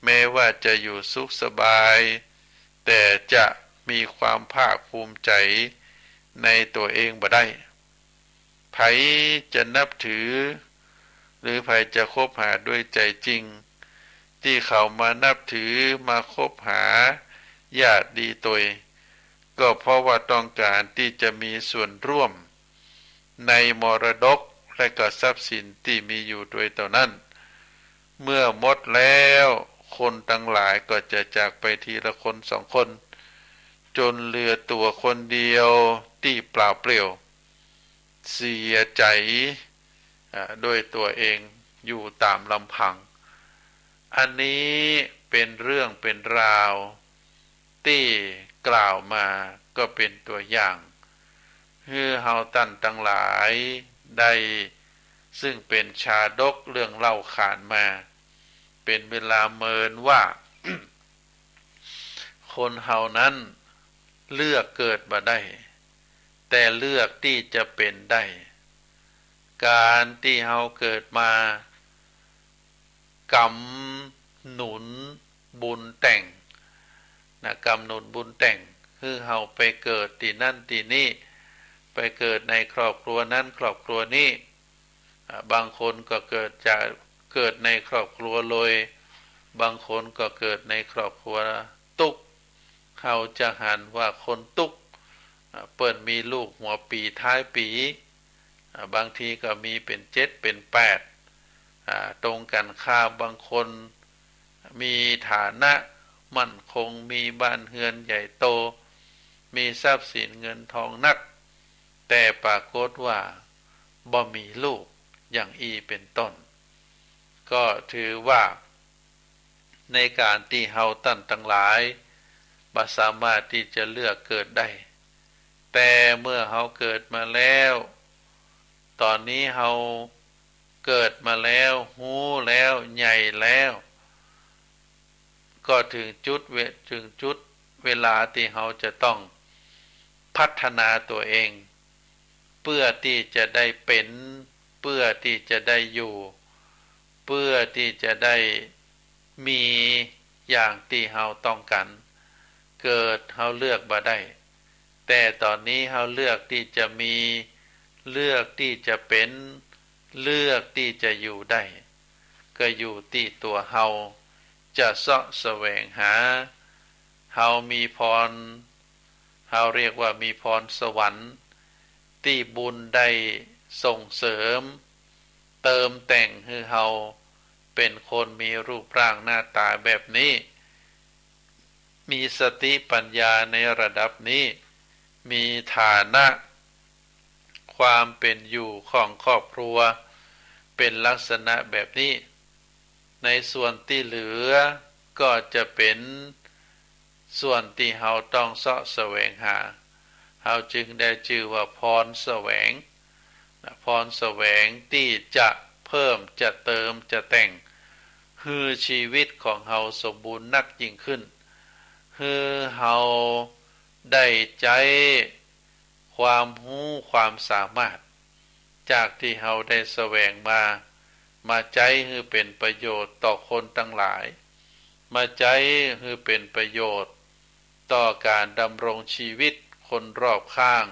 แม้ว่าจะอยู่สุขสบายแต่จะมีความภาคภูมิใจในตัวเองบ่ได้ไผจะนับถือหรือไผจะคบหาด้วยใจจริงที่เขามานับถือมาคบหาญาติดีตัวก็เพราะว่าต้องการที่จะมีส่วนร่วมในมรดกและก็ทรัพย์สินที่มีอยู่ด้วยเท่านั้นเมื่อหมดแล้วคนทั้งหลายก็จะจากไปทีละคน2 คนจนเหลือตัวคนเดียวที่เปล่าเปลี่ยวเสียใจด้วยตัวเองอยู่ตามลำพังอันนี้เป็นเรื่องเป็นราวที่กล่าวมาก็เป็นตัวอย่างให้เฮาท่านทั้งหลายได้ซึ่งเป็นชาดกเรื่องเล่าขานมาเป็นเวลาเมินว่า คนเฮานั้น เลือกเกิดมาได้แต่เลือกที่จะเป็นได้การที่เฮาเกิดมากำหนุนบุญแต่งนะกำหนุนบุญแต่งคือเฮาไปเกิดที่นั่นที่นี่ไปเกิดในครอบครัวนั้นครอบครัวนี้บางคนก็เกิดในครอบครัวรวยบางคนก็เกิดในครอบครัวตุกเขาจะหันว่าคนตุกเปิดมีลูกหัวปีท้ายปีบางทีก็มีเป็น7เป็น8ตรงกันข้ามบางคนมีฐานะมั่นคงมีบ้านเฮือนใหญ่โตมีทรัพย์สินเงินทองนักแต่ปรากฏว่าบ่มีลูกอย่างเป็นต้นก็ถือว่าในการที่เฮาตั้นทั้งหลายบ่สามารถที่จะเลือกเกิดได้แต่เมื่อเฮาเกิดมาแล้วตอนนี้เฮาเกิดมาแล้วหู้แล้วใหญ่แล้วก็ถึงจุดเวลาที่เฮาจะต้องพัฒนาตัวเองเพื่อที่จะได้เป็นเพื่อที่จะได้อยู่เพื่อที่จะได้มีอย่างที่เฮาต้องการเกิดเฮาเลือกบ่ได้แต่ตอนนี้เฮาเลือกที่จะมีเลือกที่จะเป็นเลือกที่จะอยู่ได้ก็อยู่ที่ตัวเฮาจะเสาะแสวงหาเฮามีพรเฮาเรียกว่ามีพรสวรรค์ที่บุญได้ส่งเสริมเติมแต่งให้เฮาเป็นคนมีรูปร่างหน้าตาแบบนี้มีสติปัญญาในระดับนี้มีฐานะความเป็นอยู่ของครอบครัวเป็นลักษณะแบบนี้ในส่วนที่เหลือก็จะเป็นส่วนที่เฮาต้องเสาะแสวงหาเฮาจึงได้ชื่อว่าพรแสวงพรแสวงที่จะเพิ่มจะเติมจะแต่งให้ชีวิตของเฮาสมบูรณ์นักยิ่งขึ้นให้เฮาได้ใจความรู้ความสามารถจากที่เฮาได้แสวงมาใจให้เป็นประโยชน์ต่อคนทั้งหลายมาใจให้เป็นประโยชน์ต่อการดำรงชีวิตคนรอบข้าง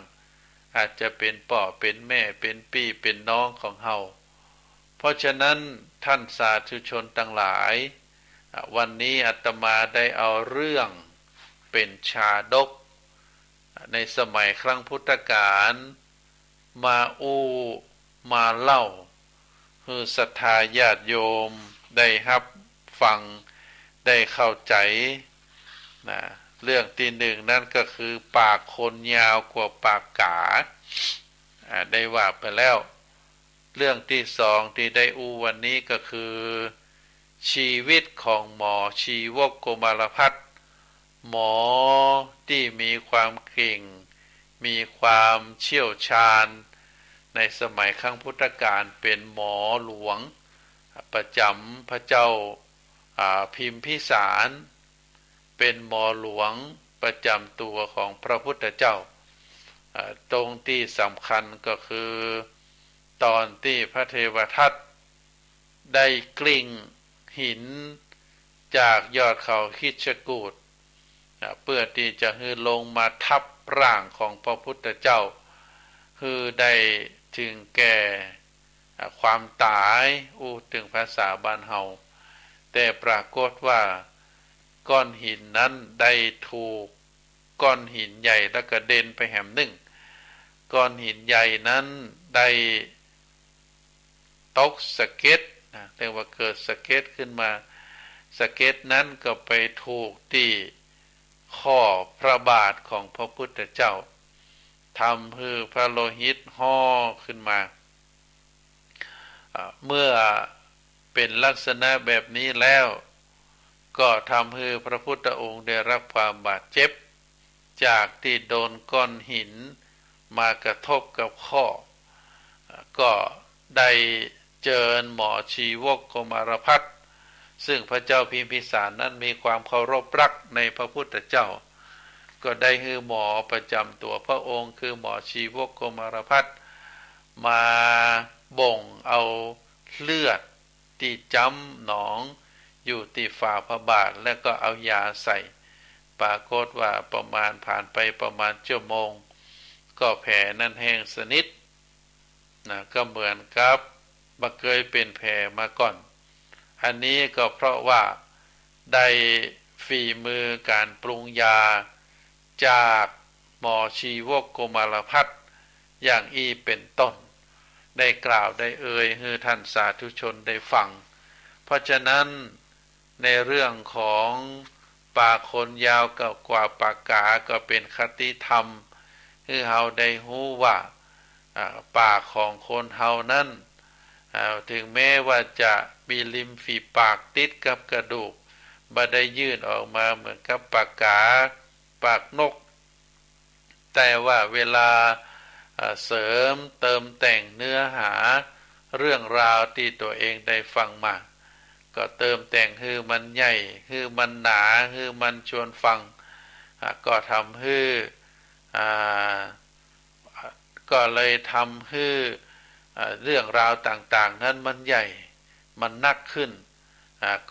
อาจจะเป็นพ่อเป็นแม่เป็นพี่เป็นน้องของเฮาเพราะฉะนั้นท่านสาธุชนทั้งหลายวันนี้อาตมาได้เอาเรื่องเป็นชาดกในสมัยครั้งพุทธกาลมาเล่าให้ศรัทธาญาติโยมได้รับฟังได้เข้าใจนะเรื่องที่หนึ่งนั่นก็คือปากคนยาวกว่าปากกาได้ว่าไปแล้วเรื่องที่สองที่ได้วันนี้ก็คือชีวิตของหมอชีวกโกมารพัฒน์หมอที่มีความเก่งมีความเชี่ยวชาญในสมัยครั้งพุทธกาลเป็นหมอหลวงประจำพระเจ้าพิมพิสารเป็นหมอหลวงประจำตัวของพระพุทธเจ้าตรงที่สำคัญก็คือตอนที่พระเทวทัตได้กลิ้งหินจากยอดเขาคิชกูฏเพื่อที่จะให้ลงมาทับร่างของพระพุทธเจ้าคือได้ถึงแก่ความตายถึงภาษาบ้านเฮาแต่ปรากฏว่าก้อนหินนั้นได้ถูกก้อนหินใหญ่แล้วก็เด่นไปแห่งหนึ่งก้อนหินใหญ่นั้นได้ตกสะเก็ดเรียกว่าเกิดสะเก็ดขึ้นมาสะเก็ดนั้นก็ไปถูกที่ข้อพระบาทของพระพุทธเจ้าทำให้พระโลหิตห่อขึ้นมาเมื่อเป็นลักษณะแบบนี้แล้วก็ทำให้พระพุทธองค์ได้รับความบาดเจ็บจากที่โดนก้อนหินมากระทบกับข้อก็ได้เจิญหมอชีวกโกมารพัฒน์ซึ่งพระเจ้าพิมพิสารนั้นมีความเคารพรักในพระพุทธเจ้า ก็ได้ให้หมอประจำตัวพระองค์คือหมอชีวกโกมารพัฒน์มาบ่งเอาเลือดที่จ้ำหนองอยู่ที่ฝ่าพระบาทแล้วก็เอายาใส่ปรากฏว่าประมาณผ่านไปประมาณชั่วโมงก็แผลนั้นแห้งสนิทนะก็เหมือนกับบ่เคยเป็นแผลมาก่อนอันนี้ก็เพราะว่าได้ฝีมือการปรุงยาจากหมอชีวกโกมารพัฒน์อย่างอีเป็นต้นได้กล่าวได้เอ่ยให้ท่านสาธุชนได้ฟังเพราะฉะนั้นในเรื่องของปากคนยาวกว่าปากกาก็เป็นคติธรรมคือเฮาได้รู้ว่าปากของคนเฮานั้นถึงแม้ว่าจะมีริมฝีปากติดกับกระดูกบ่ได้ยื่นออกมาเหมือนกับปากกาปากนกแต่ว่าเวลาเสริมเติมแต่งเนื้อหาเรื่องราวที่ตัวเองได้ฟังมาก็เติมแต่งให้มันใหญ่ให้มันหนาให้มันชวนฟังก็ทำให้ก็เลยทำให้เรื่องราวต่างๆนั้นมันใหญ่มันนักขึ้น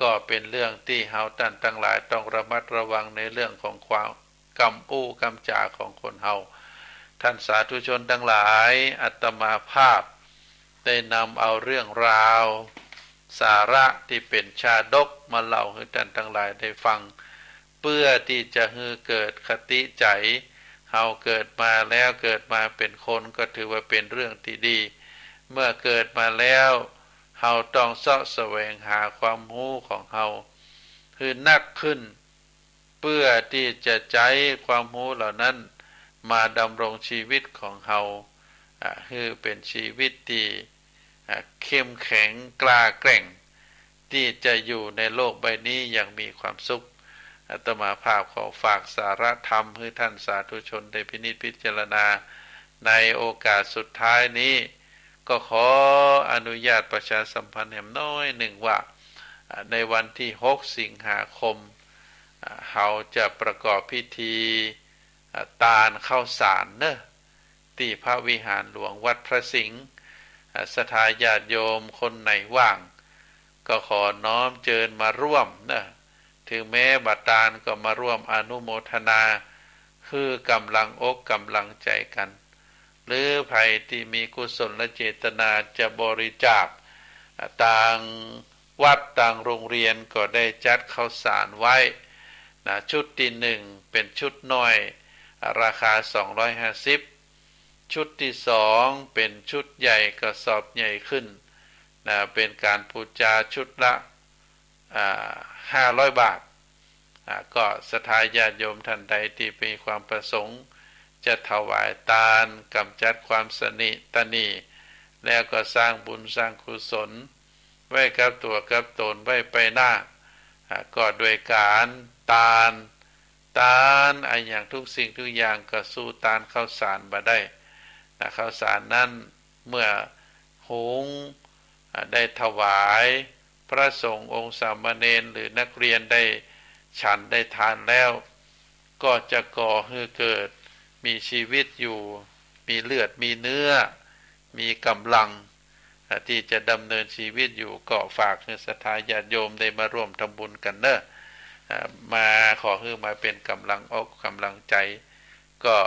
ก็เป็นเรื่องที่เฮาท่านทั้งหลายต้องระมัดระวังในเรื่องของความกำอู้กำจาของคนเฮาท่านสาธุชนทั้งหลายอาตมาภาพได้นำเอาเรื่องราวสาระที่เป็นชาดกมาเล่าให้ท่านทั้งหลายได้ฟังเพื่อที่จะให้เกิดคติใจเฮาเกิดมาแล้วเกิดมาเป็นคนก็ถือว่าเป็นเรื่องที่ดีเมื่อเกิดมาแล้วเฮาต้องเสาะแสวงหาความรู้ของเฮาคือนักขึ้นเพื่อที่จะใช้ความรู้เหล่านั้นมาดำรงชีวิตของเฮาคือเป็นชีวิตที่เข้มแข็งกล้าแกร่งที่จะอยู่ในโลกใบนี้อย่างมีความสุขอาตมาภาพขอฝากสาระธรรมให้ท่านสาธุชนได้พินิจพิจารณาในโอกาสสุดท้ายนี้ก็ขออนุญาตประชาสัมพันธ์แหมน้อยหนึ่งว่าในวันที่6สิงหาคมเราจะประกอบพิธีตาลข้าวสารเนอะที่พระวิหารหลวงวัดพระสิงห์ศรัทธาญาติโยมคนไหนว่างก็ขอน้อมเชิญมาร่วมนะถึงแม้บัดตาลก็มาร่วมอนุโมทนาคือกำลังอกกำลังใจกันหรือใครที่มีกุศลเจตนาจะบริจาคต่างวัดต่างโรงเรียนก็ได้จัดข้าวสารไว้นะชุดที่1เป็นชุดน้อยราคา250ชุดที่2เป็นชุดใหญ่กระสอบใหญ่ขึ้นนะเป็นการปูจาชุดละ500 บาทก็ศรัทธาญาติโยมท่านใดที่มีความประสงค์จะถวายทานกำจัดความสนิทนีแล้วก็สร้างบุญสร้างกุศลไว้กับตัวกับตนไว้ไปหน้าก็โดยการทานอย่างทุกสิ่งทุกอย่างก็สู้ทานข้าวสารมาได้ข้าวสารนั้นเมื่อหุงได้ถวายพระสงฆ์องค์สามเณรหรือนักเรียนได้ฉันได้ทานแล้วก็จะก่อให้เกิดมีชีวิตอยู่มีเลือดมีเนื้อมีกำลังที่จะดำเนินชีวิตอยู่ก็ฝากให้ศรัทธาญาติโยมได้มาร่วมทำบุญกันเนอะมาขอให้มาเป็นกำลังอกกำลังใจก็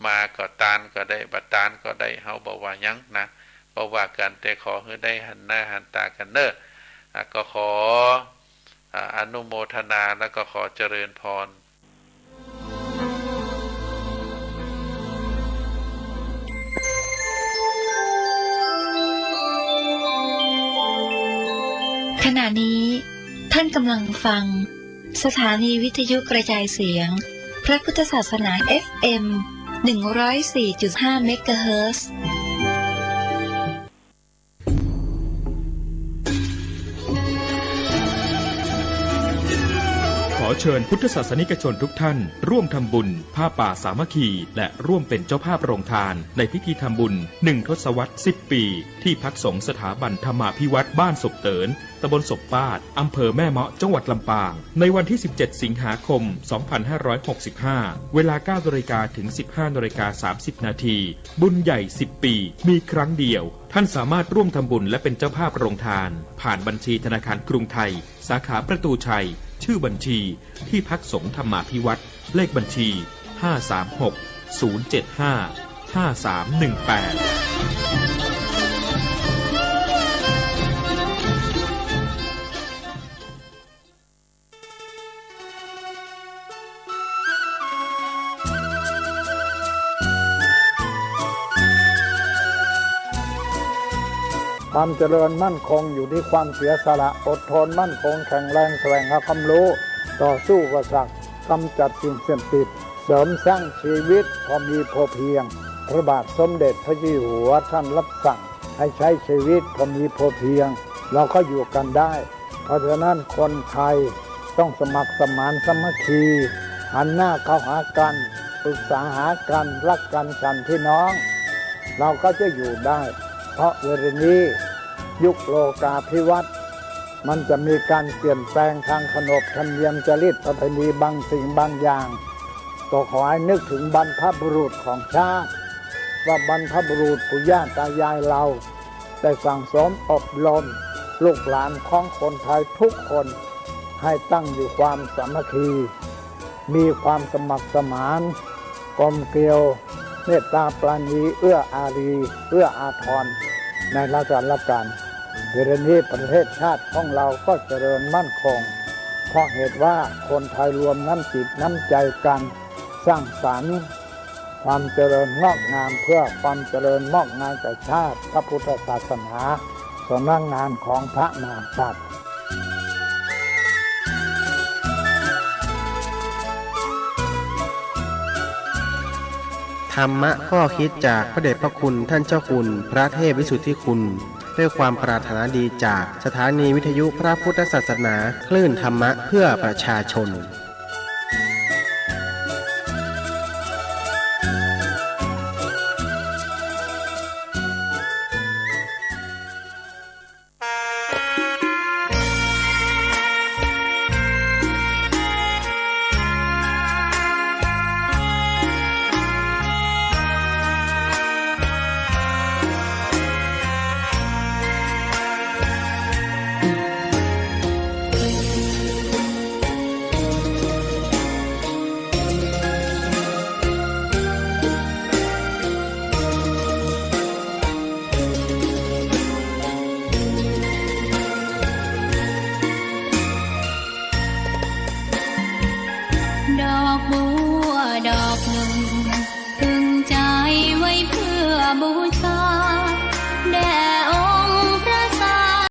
มาก็ตานก็ได้บัดตานก็ได้เฮาบอกว่ายังนะบอกว่ากันแต่ขอให้ได้หันหน้าหันตากันเนอะก็ขออนุโมทนาแล้วก็ขอเจริญพรขณะนี้ท่านกำลังฟังสถานีวิทยุกระจายเสียงพระพุทธศาสนา FM 104.5 เมกะเฮิรตซ์ขอ อเชิญพุทธศาสนิกชนทุกท่านร่วมทำบุญผ้าป่าสามัคคีและร่วมเป็นเจ้าภาพโรงทานในพิธีทำบุญ1 ทศวรรษ 10 ปีที่พักสงฆ์สถาบันธรรมาภิวัตรบ้านศพเตินตำบลศพปาดอำเภอแม่เมาะจังหวัดลำปางในวันที่ 17 สิงหาคม 2565 เวลา 9 นาฬิกาถึง 15 นาฬิกา 30 นาทีบุญใหญ่ 10 ปีมีครั้งเดียวท่านสามารถร่วมทำบุญและเป็นเจ้าภาพโรงทานผ่านบัญชีธนาคารกรุงไทยสาขาประตูชัยชื่อบัญชีที่พักสงฆ์ธรรมาภิวัตรเลขบัญชี 536-075-5318ความเจริญมั่นคงอยู่ที่ความเสียสละอดทนมั่นคงแข็งแรงแสวงหาความรู้ต่อสู้อุปสรรคกำจัดสิ่งเสพติดเสริมสร้างชีวิตพอมีพอเพียงพระบาทสมเด็จพระเจ้าอยู่หัวท่านรับสั่งให้ใช้ชีวิตพอมีพอเพียงเราก็อยู่กันได้เพราะฉะนั้นคนไทยต้องสมัครสมานสามัคคีหันหน้าเข้าหากันปรึกษาหากันรักกันฉันพี่น้องเราก็จะอยู่ได้เพราะเวลานี้ยุคโลกาภิวัตน์มันจะมีการเปลี่ยนแปลงทางขนบธรรมเนียมจริตประเพณีบางสิ่งบางอย่างก็ขอให้นึกถึงบรรพบุรุษของชาติว่าบรรพบุรุษปู่ย่าตายายเราได้สั่งสมอบรมลูกหลานของคนไทยทุกคนให้ตั้งอยู่ความสามัคคีมีความสมัครสมานกลมเกลียวเมตตาปราณีเอื้ออารีเอื้ออาทรในราชการเวลานี้ประเทศชาติของเราก็เจริญมั่นคงเพราะเหตุว่าคนไทยรวมน้ำจิตน้ำใจกันสร้างสรรค์ความเจริญงอกงามเพื่อความเจริญงอกงามแก่ชาติพระพุทธศาสนาสำนักงานของพระมหากษัตริย์ ธรรมะข้อคิดจากพระเดชพระคุณท่านเจ้าคุณพระเทพวิสุทธิคุณด้วยความปรารถนาดีจากสถานีวิทยุพระพุทธศาสนาคลื่นธรรมะเพื่อประชาชน